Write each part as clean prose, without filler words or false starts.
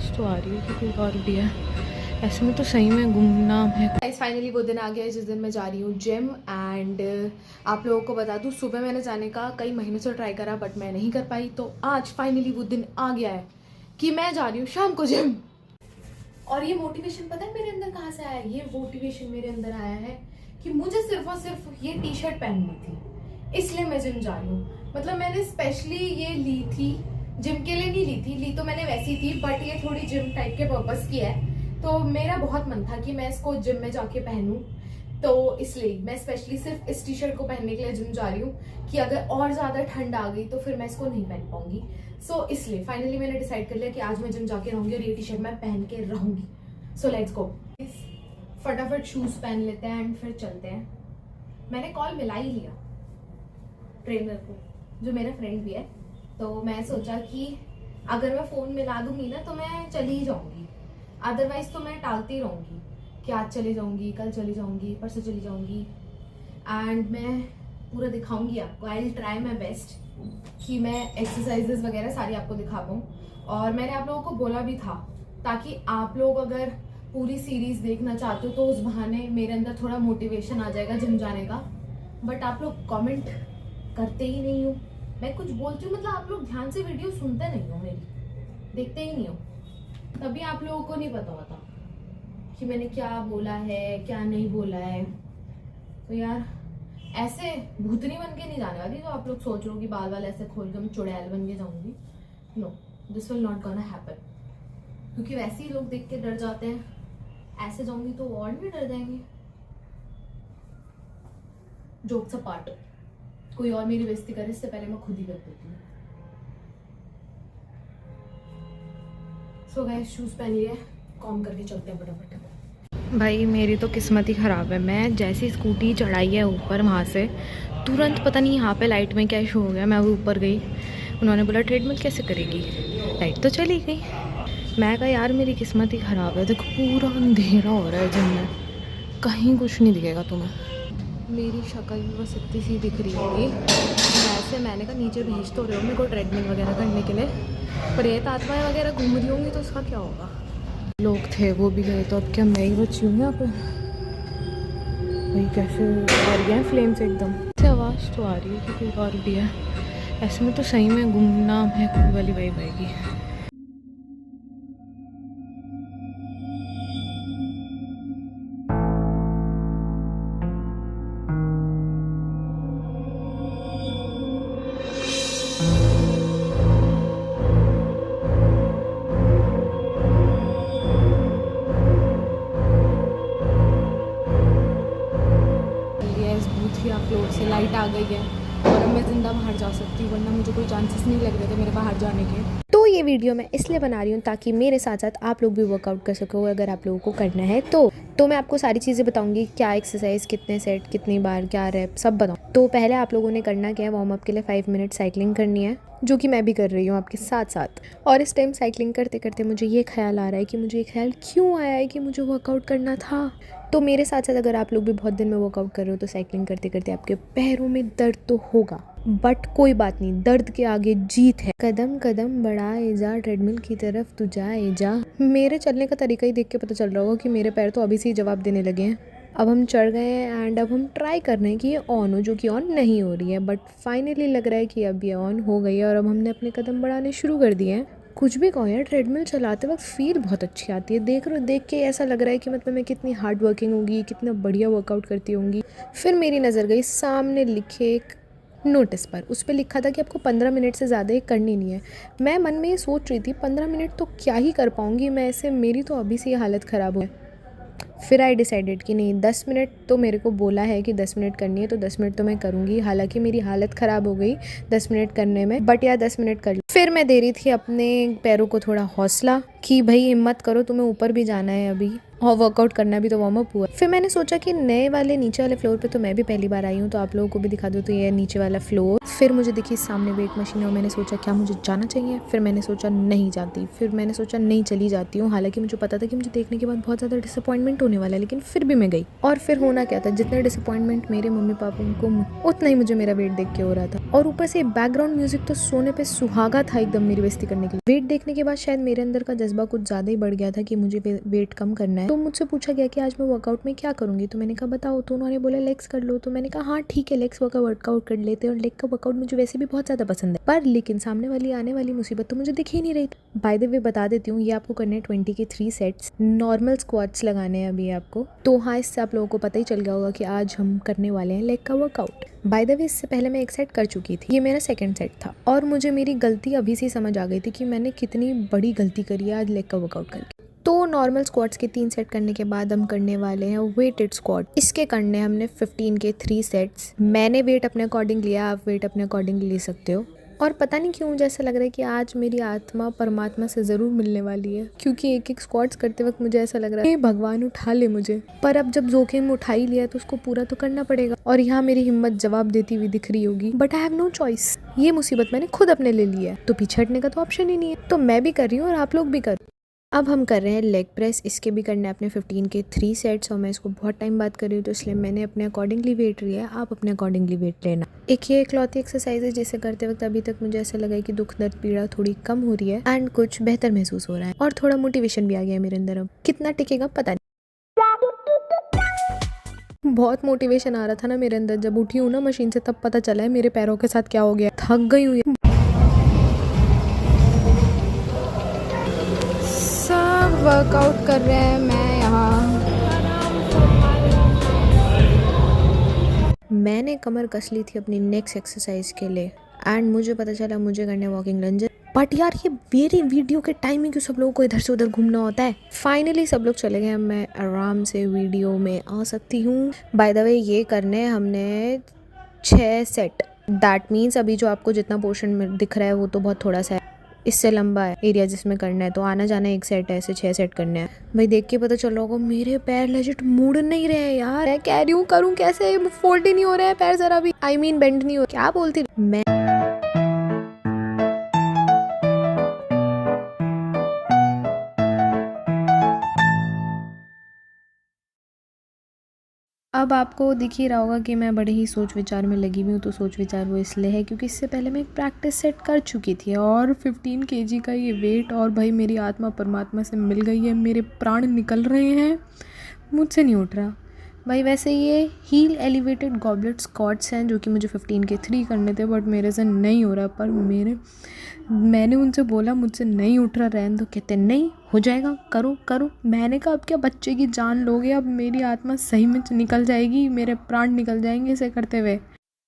आवाज़ तो आ रही है कि कोई और भी है। ऐसे में तो सही में गुमनाम है। फाइनली वो दिन आ गया है जिस दिन मैं जा रही हूँ जिम। एंड आप लोगों को बता दूँ, सुबह मैंने जाने का कई महीनों से ट्राई करा बट मैं नहीं कर पाई। तो आज फाइनली वो दिन आ गया है कि मैं जा रही हूँ शाम को जिम। और ये मोटिवेशन पता है मेरे अंदर कहाँ से आया है? ये मोटिवेशन मेरे अंदर आया है कि मुझे सिर्फ और सिर्फ ये टी शर्ट पहननी थी, इसलिए मैं जिम जा रही हूँ। मतलब मैंने स्पेशली ये ली थी, जिम के लिए नहीं ली थी, ली तो मैंने वैसी थी बट ये थोड़ी जिम टाइप के पर्पस की है। तो मेरा बहुत मन था कि मैं इसको जिम में जाके पहनूं, तो इसलिए मैं स्पेशली सिर्फ इस टी शर्ट को पहनने के लिए जिम जा रही हूँ कि अगर और ज़्यादा ठंड आ गई तो फिर मैं इसको नहीं पहन पाऊंगी। सो इसलिए फाइनली मैंने डिसाइड कर लिया कि आज मैं जिम जाके रहूंगी और ये टी शर्ट मैं पहन के रहूंगी। सो लेट्स गो, फटाफट शूज पहन लेते हैं एंड फिर चलते हैं। मैंने कॉल मिला ही लिया ट्रेनर को, जो मेरा फ्रेंड भी है। तो मैं सोचा कि अगर मैं फ़ोन मिला दूंगी ना तो मैं चली ही जाऊंगी, अदरवाइज तो मैं टालती रहूंगी कि आज चली जाऊंगी, कल चली जाऊंगी, परसों चली जाऊंगी। एंड मैं पूरा दिखाऊंगी आपको। I will try my best कि मैं एक्सरसाइजेस वगैरह सारी आपको दिखा पाऊँ। और मैंने आप लोगों को बोला भी था ताकि आप लोग अगर पूरी सीरीज देखना चाहते हो तो उस बहाने मेरे अंदर थोड़ा मोटिवेशन आ जाएगा जिम जाने का। बट आप लोग कमेंट करते ही नहीं हो। मैं कुछ बोलती हूँ, मतलब आप लोग ध्यान से वीडियो सुनते नहीं हो, मेरी देखते ही नहीं हो। तभी आप लोगों को नहीं पता होता कि मैंने क्या बोला है क्या नहीं बोला है। तो यार ऐसे भूतनी बन के नहीं जाने वाली तो आप लोग सोच रहे हो कि बाल बाल ऐसे खोल के मैं चुड़ैल बन के जाऊंगी। No, this will not gonna happen. क्योंकि वैसे ही लोग देख के डर जाते हैं, ऐसे जाऊंगी तो और भी डर जाएंगे। जोक्स अपार्ट, कोई और मेरी बेइज्जती करे इससे पहले मैं खुद ही कर देती हूँ। सो गाइस, शूज पहन लिए, कॉम करके चलते हैं फटाफट। भाई मेरी तो किस्मत ही ख़राब है। मैं जैसी स्कूटी चढ़ाई है ऊपर, वहाँ से तुरंत पता नहीं यहाँ पे लाइट में क्या इशू हो गया। मैं वो ऊपर गई, उन्होंने बोला ट्रेडमिल कैसे करेगी, लाइट तो चली गई। मैं कहा यार मेरी किस्मत ही ख़राब है। देखो पूरा अंधेरा हो रहा है जिम में, कहीं कुछ नहीं दिखेगा तुम्हें। मेरी शक्ल भी बस इतनी सी दिख रही होगी। वैसे मैंने कहा नीचे भेज तो रहे हो मेरे को ट्रेडमिल वगैरह करने के लिए, प्रेत आत्माएं वगैरह घूम रही होंगी तो उसका क्या होगा। लोग थे वो भी गए तो अब क्या मैं ही बची हूँ यहाँ पे। भाई कैसे आ रही है फ्लेम से एकदम से आवाज़ तो आ रही है कि कोई और भी है। ऐसे में तो सही में गुमनाम है कोई वाली वाइब आएगी। फ्लोर से लाइट आ गई है और अब मैं ज़िंदा बाहर जा सकती हूँ, वरना मुझे कोई चांसेस नहीं लग रहे थे मेरे बाहर जाने के। तो ये वीडियो मैं इसलिए बना रही हूँ ताकि मेरे साथ साथ आप लोग भी वर्कआउट कर सको। अगर आप लोगों को करना है तो मैं आपको सारी चीज़ें बताऊंगी, क्या एक्सरसाइज, कितने सेट, कितनी बार, क्या रैप, सब बताऊँ। तो पहले आप लोगों ने करना क्या है, वार्म अप के लिए 5 मिनट साइकिलिंग करनी है, जो कि मैं भी कर रही हूँ आपके साथ साथ। और इस टाइम साइकिलिंग करते करते मुझे ये ख्याल आ रहा है कि मुझे ये ख्याल क्यों आया है कि मुझे वर्कआउट करना था। तो मेरे साथ साथ अगर आप लोग भी बहुत दिन में वर्कआउट कर रहे हो तो साइकिलिंग करते करते आपके पैरों में दर्द तो होगा, बट कोई बात नहीं, दर्द के आगे जीत है। कदम कदम बढ़ाए जा, ट्रेडमिल की तरफ तू जाए जा। मेरे चलने का तरीका ही देख के पता चल रहा होगा कि मेरे पैर तो अभी से ही जवाब देने लगे हैं। अब हम चढ़ गए हैं एंड अब हम ट्राई कर रहे हैं कि ये ऑन हो, जो कि ऑन नहीं हो रही है, बट फाइनली लग रहा है कि अब ये ऑन हो गई है और अब हमने अपने कदम बढ़ाने शुरू कर दिए हैं। कुछ भी कहो यार, ट्रेडमिल चलाते वक्त फील बहुत अच्छी आती है। देख के ऐसा लग रहा है कि मतलब मैं कितनी हार्ड वर्किंग होंगी, कितना बढ़िया वर्कआउट करती होंगी। फिर मेरी नज़र गई सामने लिखे एक नोटिस पर, उस पर लिखा था कि आपको 15 मिनट से ज़्यादा ये करनी नहीं है। मैं मन में ये सोच रही थी 15 मिनट तो क्या ही कर पाऊँगी मैं ऐसे, मेरी तो अभी से ये हालत ख़राब हो। फिर आई डिसाइडेड कि नहीं, 10 मिनट तो मेरे को बोला है कि 10 मिनट करनी है तो 10 मिनट तो मैं करूँगी। हालांकि मेरी हालत ख़राब हो गई 10 मिनट करने में, बट यार 10 मिनट कर ली। फिर मैं दे रही थी अपने पैरों को थोड़ा हौसला कि भाई हिम्मत करो, तुम्हें ऊपर भी जाना है अभी। और वर्कआउट करना भी तो वार्म अप हुआ। फिर मैंने सोचा कि नए वाले नीचे वाले फ्लोर पे तो मैं भी पहली बार आई हूँ, तो आप लोगों को भी दिखा दूँ। तो ये नीचे वाला फ्लोर। फिर मुझे दिखी सामने वेट मशीन और मैंने सोचा क्या मुझे जाना चाहिए। फिर मैंने सोचा नहीं जाती। फिर मैंने सोचा नहीं चली जाती हूँ। हालांकि मुझे पता था कि मुझे देखने के बाद बहुत ज़्यादा डिसअपॉइंटमेंट होने वाला है, लेकिन फिर भी मैं गई। और फिर होना क्या था, जितना डिसअपॉइंटमेंट मेरे मम्मी पापा को उतना ही मुझे मेरा वेट देख के हो रहा था। और ऊपर से बैकग्राउंड म्यूजिक तो सोने पे सुहागा था एकदम मेरी बेइज्जती करने के लिए। वेट देखने के बाद शायद मेरे अंदर का जज्बा कुछ ज़्यादा ही बढ़ गया था कि मुझे वेट कम करना है। तो मुझसे पूछा गया कि आज मैं वर्कआउट में क्या करूँगी, तो मैंने कहा बताओ। तो उन्होंने बोला लेग्स कर लो। तो मैंने कहा हाँ ठीक है, लेग्स का वर्कआउट कर लेते हैं। और लेग का वर्कआउट मुझे वैसे भी बहुत ज़्यादा पसंद है, पर लेकिन सामने वाली आने वाली मुसीबत तो मुझे दिख ही नहीं रही। बाय द वे बता देती हूँ, ये आपको करने हैं 20 के 3 सेट्स। नॉर्मल स्क्वाट्स लगाने हैं अभी आपको। तो हाँ, इससे आप लोगों को पता ही चल गया होगा कि आज हम करने वाले हैं लेग का वर्कआउट। बाय द वे इससे पहले मैं एक सेट कर चुकी थी, ये मेरा सेकंड सेट था। और मुझे मेरी गलती अभी से समझ आ गई थी कि मैंने कितनी बड़ी गलती करी है आज लेग का वर्कआउट करके। तो नॉर्मल स्क्वाट्स के 3 सेट करने के बाद हम करने वाले हैं वेटेड स्क्वाट। इसके करने हमने 15 के 3 सेट्स। मैंने वेट अपने अकॉर्डिंग लिया, आप वेट अपने अकॉर्डिंग ले सकते हो। और पता नहीं क्यों मुझे ऐसा लग रहा है कि आज मेरी आत्मा परमात्मा से ज़रूर मिलने वाली है, क्योंकि एक एक स्क्वाट्स करते वक्त मुझे ऐसा लग रहा है भगवान उठा ले मुझे। पर अब जब जोखिम उठा ही लिया है तो उसको पूरा तो करना पड़ेगा। और यहाँ मेरी हिम्मत जवाब देती हुई दिख रही होगी, but I have no choice. ये मुसीबत मैंने खुद अपने ले ली है, तो पीछे हटने का तो ऑप्शन ही नहीं है। तो मैं भी कर रही हूँ और आप लोग भी कर। अब हम कर रहे हैं लेग प्रेस। इसके भी करने अपने 15 के 3 सेट्स। और मैं इसको बहुत टाइम बाद कर रही हूँ, तो इसलिए मैंने अपने अकॉर्डिंगली वेट लिया है। आप अपने अकॉर्डिंगली वेट लेना। एक ये इकलौती एक्सरसाइज है जिसे करते वक्त अभी तक मुझे ऐसा लगा है कि दुख दर्द पीड़ा थोड़ी कम हो रही है एंड कुछ बेहतर महसूस हो रहा है। और थोड़ा मोटिवेशन भी आ गया है मेरे अंदर। अब कितना टिकेगा पता नहीं। बहुत मोटिवेशन आ रहा था ना मेरे अंदर, जब उठी हूँ ना मशीन से तब पता चला है मेरे पैरों के साथ क्या हो गया। थक गई हूँ। सब वर्कआउट कर रहे हैं, मैं यहाँ। मैंने कमर कस ली थी अपनी नेक्स्ट एक्सरसाइज के लिए एंड मुझे पता चला मुझे करने वॉकिंग लंजेस। बट यार ये मेरी वीडियो के टाइम में क्यों सब लोगों को इधर से उधर घूमना होता है। फाइनली सब लोग चले गए, मैं आराम से वीडियो में आ सकती हूँ। बाय द वे ये करने हमने 6 सेट। दैट मीन्स अभी जो आपको जितना पोर्शन में दिख रहा है वो तो बहुत थोड़ा सा है, इससे लंबा है एरिया जिसमें करना है। तो आना जाना एक सेट है, ऐसे 6 सेट करने हैं। भाई देख के पता चल रहा होगा मेरे पैर लेजिट मुड़ नहीं रहे हैं यार। मैं कह रही हूँ करूँ कैसे, फोल्ड ही नहीं हो रहा है पैर जरा भी। आई मीन बेंड नहीं हो, क्या बोलती मैं। अब आपको दिख ही रहा होगा कि मैं बड़े ही सोच विचार में लगी हुई हूँ। तो सोच विचार वो इसलिए है क्योंकि इससे पहले मैं एक प्रैक्टिस सेट कर चुकी थी और 15 kg का ये वेट। और भाई मेरी आत्मा परमात्मा से मिल गई है, मेरे प्राण निकल रहे हैं, मुझसे नहीं उठ रहा भाई। वैसे ये हील एलिवेटेड गॉबलेट स्क्वाट्स हैं जो कि मुझे 15 के 3 करने थे, बट मेरे से नहीं हो रहा। पर मैंने उनसे बोला मुझसे नहीं उठ रहा, रहने दो। कहते नहीं हो जाएगा, करो करो। मैंने कहा अब क्या बच्चे की जान लोगे, अब मेरी आत्मा सही में निकल जाएगी, मेरे प्राण निकल जाएंगे इसे करते हुए।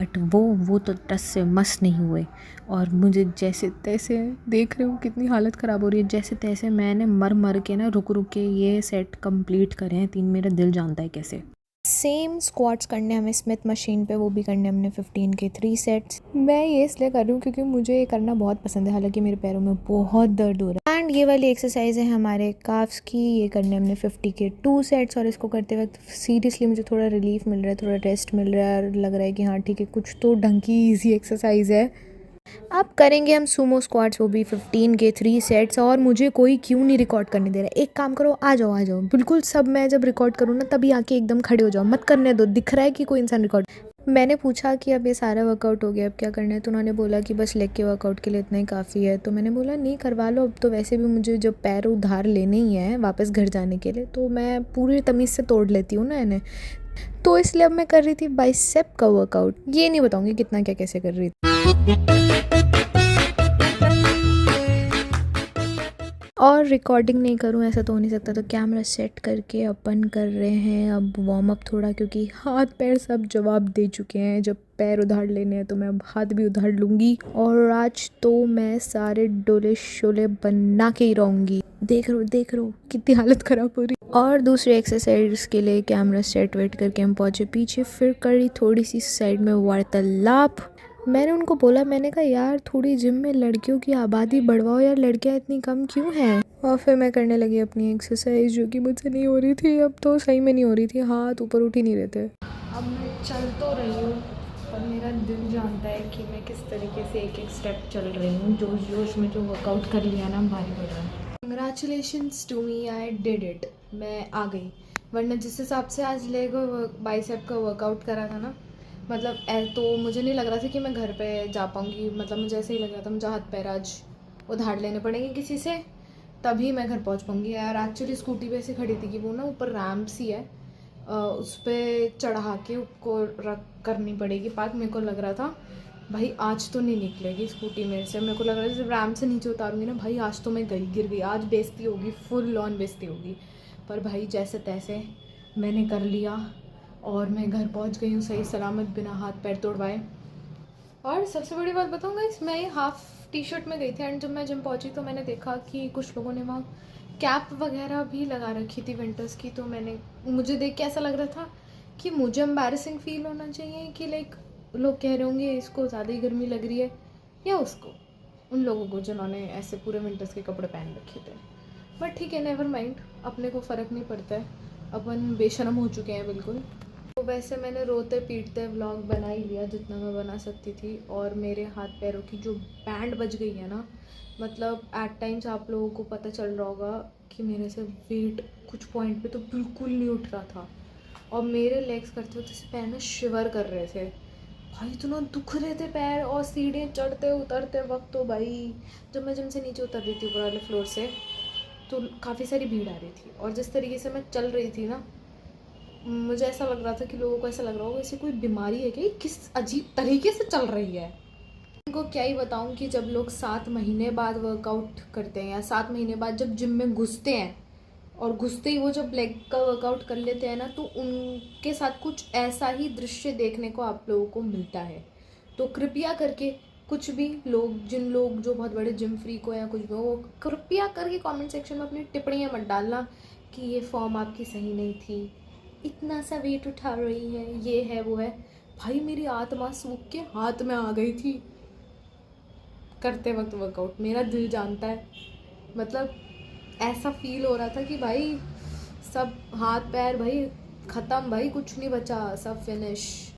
बट वो तो टस से मस नहीं हुए और मुझे जैसे तैसे, देख रहे हो कितनी हालत ख़राब हो रही है, जैसे तैसे मैंने मर के ना रुक के ये सेट कंप्लीट करे हैं 3। मेरा दिल जानता है कैसे। सेम स्क्वाट्स करने हमें स्मिथ मशीन पे, वो भी करने हमने 15 के 3 सेट्स। मैं ये इसलिए कर रही हूँ क्योंकि मुझे ये करना बहुत पसंद है, हालांकि मेरे पैरों में बहुत दर्द हो रहा है। एंड ये वाली एक्सरसाइज है हमारे काफ्स की, ये करने हमने 50 के 2 सेट्स। और इसको करते वक्त सीरियसली मुझे थोड़ा रिलीफ मिल रहा है, थोड़ा रेस्ट मिल रहा है और लग रहा है कि हाँ ठीक है, कुछ तो ढंग की ईजी एक्सरसाइज है। अब करेंगे हम सूमो स्क्वाट्स, वो भी 15 के 3 सेट्स। और मुझे कोई क्यों नहीं रिकॉर्ड करने दे रहा है। एक काम करो, आ जाओ बिल्कुल सब। मैं जब रिकॉर्ड करूँ ना तभी आके एकदम खड़े हो जाओ, मत करने दो। दिख रहा है कि कोई इंसान रिकॉर्ड। मैंने पूछा कि अब ये सारा वर्कआउट हो गया, अब क्या करना है। तो उन्होंने बोला कि बस लेग के वर्कआउट के लिए इतना ही काफ़ी है। तो मैंने बोला नहीं करवा लो, अब तो वैसे भी मुझे जब पैर उधार लेने ही है वापस घर जाने के लिए, तो मैं पूरी तमीज़ से तोड़ लेती हूँ ना इन्हें। तो इसलिए अब मैं कर रही थी बाइसेप का वर्कआउट। ये नहीं बताऊँगी कितना क्या कैसे कर रही थी। और रिकॉर्डिंग नहीं करूँ ऐसा तो हो नहीं सकता, तो कैमरा सेट करके अपन कर रहे हैं अब वार्म अप थोड़ा, क्योंकि हाथ पैर सब जवाब दे चुके हैं। जब पैर उधार लेने हैं तो मैं अब हाथ भी उधार लूँगी। और आज तो मैं सारे डोले शोले बना के ही रहूँगी। देख रहे हो कितनी हालत ख़राब हो रही। और दूसरी एक्सरसाइज के लिए कैमरा सेट वेट करके हम पहुँचे पीछे। फिर करी थोड़ी सी साइड में वार्तालाप। मैंने उनको बोला, मैंने कहा यार थोड़ी जिम में लड़कियों की आबादी बढ़वाओ यार, लड़कियां इतनी कम क्यों हैं। और फिर मैं करने लगी अपनी एक्सरसाइज, जो कि मुझसे नहीं हो रही थी। अब तो सही में नहीं हो रही थी, हाथ ऊपर उठ ही नहीं रहे थे। अब मैं चल तो रही हूँ पर मेरा दिल जानता है कि मैं किस तरीके से एक एक स्टेप चल रही हूँ। जोश जोश में जो वर्कआउट कर लिया ना, भारी पड़ रहा है। Congratulations to me, I did it. मैं आ गई। वरना जिस हिसाब से आज लेग और बाइसेप का वर्कआउट करा था ना, मतलब तो मुझे नहीं लग रहा था कि मैं घर पे जा पाऊँगी। मतलब मुझे ऐसे ही लग रहा था मुझे हाथ पैर आज उधार लेने पड़ेंगे किसी से, तभी मैं घर पहुँच पाऊँगी यार। एक्चुअली स्कूटी पे ऐसे खड़ी थी कि वो ना ऊपर रैम्प सी है, उस पर चढ़ा के उसको रख करनी पड़ेगी पार्क। मेरे को लग रहा था भाई आज तो नहीं निकलेगी स्कूटी मेरे से। मेरे को लग रहा था जब रैम से नीचे उतारूंगी ना भाई, आज तो मैं गिर गई, आज बेइज्जती होगी, फुल ऑन बेइज्जती होगी। पर भाई जैसे तैसे मैंने कर लिया और मैं घर पहुंच गई हूँ सही सलामत, बिना हाथ पैर तोड़वाए। और सबसे बड़ी बात बताऊँ गाइस, मैं हाफ टी शर्ट में गई थी एंड जब मैं जिम पहुंची तो मैंने देखा कि कुछ लोगों ने वहाँ कैप वगैरह भी लगा रखी थी विंटर्स की। तो मुझे देख के ऐसा लग रहा था कि मुझे एम्बैरेसिंग फील होना चाहिए कि लाइक लोग कह रहे होंगे इसको ज़्यादा ही गर्मी लग रही है, या उसको, उन लोगों को जिन्होंने ऐसे पूरे विंटर्स के कपड़े पहन रखे थे। बट ठीक है, नेवर माइंड, अपने को फ़र्क नहीं पड़ता है, अपन बेशरम हो चुके हैं बिल्कुल। तो वैसे मैंने रोते पीटते व्लॉग बना ही लिया जितना मैं बना सकती थी। और मेरे हाथ पैरों की जो बैंड बज गई है ना, मतलब एट टाइम्स आप लोगों को पता चल रहा होगा कि मेरे से वेट कुछ पॉइंट पे तो बिल्कुल नहीं उठ रहा था, और मेरे लेग्स करते हुए जैसे पैर में शिवर कर रहे थे भाई, इतना दुख रहे थे पैर। और सीढ़ियाँ चढ़ते उतरते वक्त तो भाई, जब मैं जिम से नीचे उतर रही थी ऊपर वाले फ्लोर से, तो काफ़ी सारी भीड़ आ रही थी। और जिस तरीके से मैं चल रही थी ना, मुझे ऐसा लग रहा था कि लोगों को ऐसा लग रहा होगा इसे कोई बीमारी है कि किस अजीब तरीके से चल रही है। इनको क्या ही बताऊं कि जब लोग 7 महीने बाद वर्कआउट करते हैं या 7 महीने बाद जब जिम में घुसते हैं, और घुसते ही वो जब लेग का वर्कआउट कर लेते हैं ना, तो उनके साथ कुछ ऐसा ही दृश्य देखने को आप लोगों को मिलता है। तो कृपया करके कुछ भी लोग जो बहुत बड़े जिम फ्रीक हो या कुछ भी हो, वो कृपया करके कमेंट सेक्शन में अपनी टिप्पणियाँ मत डालना कि ये फॉर्म आपकी सही नहीं थी, इतना सा वेट उठा रही है, ये है वो है। भाई मेरी आत्मा सूख के हाथ में आ गई थी करते वक्त वर्कआउट, मेरा दिल जानता है। मतलब ऐसा फील हो रहा था कि भाई सब हाथ पैर भाई ख़त्म, भाई कुछ नहीं बचा, सब फिनिश।